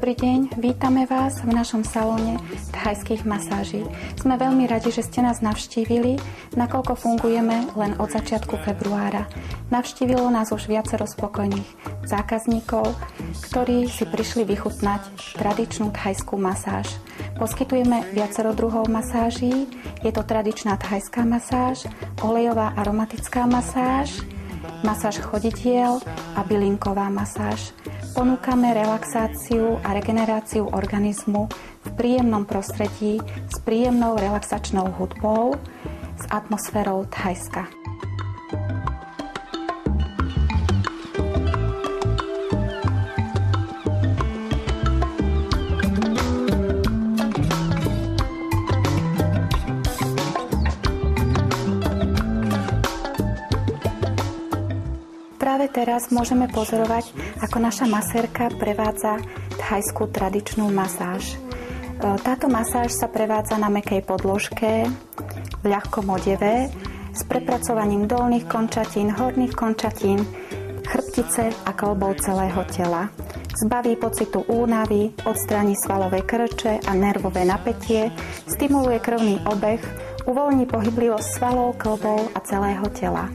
Dobrý deň, vítame vás v našom salóne thajských masáží. Sme veľmi radi, že ste nás navštívili, nakoľko fungujeme len od začiatku februára. Navštívilo nás už viacero spokojných zákazníkov, ktorí si prišli vychutnať tradičnú thajskú masáž. Poskytujeme viacero druhov masáží. Je to tradičná thajská masáž, olejová aromatická masáž, masáž chodidiel a bylinková masáž. Ponúkame relaxáciu a regeneráciu organizmu v príjemnom prostredí s príjemnou relaxačnou hudbou s atmosférou Thajska. Práve teraz môžeme pozorovať, ako naša masérka prevádza thajskú tradičnú masáž. Táto masáž sa prevádza na mäkkej podložke, v ľahkom odeve, s prepracovaním dolných končatín, horných končatín, chrbtice a kĺbov celého tela. Zbaví pocitu únavy, odstráni svalové krče a nervové napätie, stimuluje krvný obeh, uvoľní pohyblivosť svalov, kĺbov a celého tela.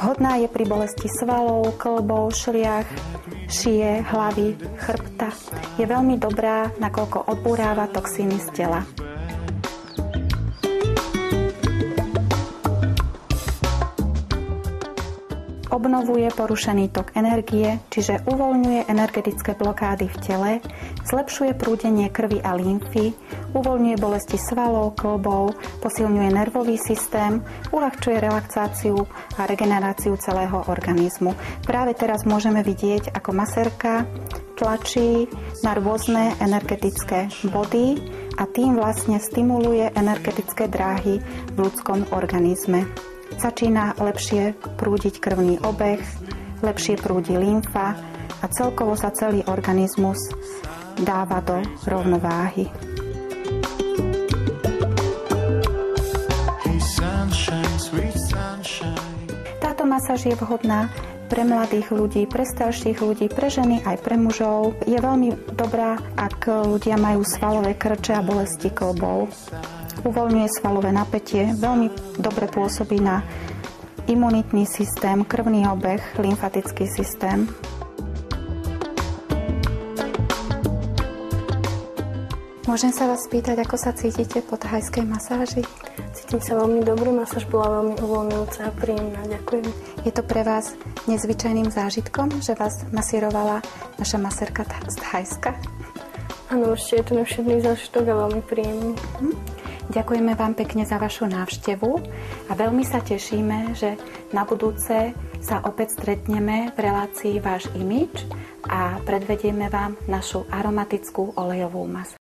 Vhodná je pri bolesti svalov, kĺbov, šliach, šie, hlavy, chrbta. Je veľmi dobrá, nakoľko odbúráva toxíny z tela. Obnovuje porušený tok energie, čiže uvoľňuje energetické blokády v tele, zlepšuje prúdenie krvi a lymfy, uvoľňuje bolesti svalov, kĺbov, posilňuje nervový systém, uľahčuje relaxáciu a regeneráciu celého organizmu. Práve teraz môžeme vidieť, ako masérka tlačí na rôzne energetické body a tým vlastne stimuluje energetické dráhy v ľudskom organizme. Začína lepšie prúdiť krvný obeh, lepšie prúdi lymfa a celkovo sa celý organizmus dáva do rovnováhy. Táto masáž je vhodná pre mladých ľudí, pre starších ľudí, pre ženy aj pre mužov. Je veľmi dobrá, ak ľudia majú svalové krče a bolesti kĺbov. Uvoľňuje svalové napätie, veľmi dobre pôsobí na imunitný systém, krvný obeh, lymfatický systém. Môžem sa vás spýtať, ako sa cítite po thajskej masáži? Cítim sa veľmi dobre, masáž bola veľmi uvoľňujúca a príjemná. Ďakujem. Je to pre vás nezvyčajným zážitkom, že vás masírovala naša masérka z Thajska? Áno, určite je to nevšedný zážitok a veľmi príjemný. Ďakujeme vám pekne za vašu návštevu a veľmi sa tešíme, že na budúce sa opäť stretneme v relácii Váš imidž a predvedieme vám našu aromatickú olejovú masáž.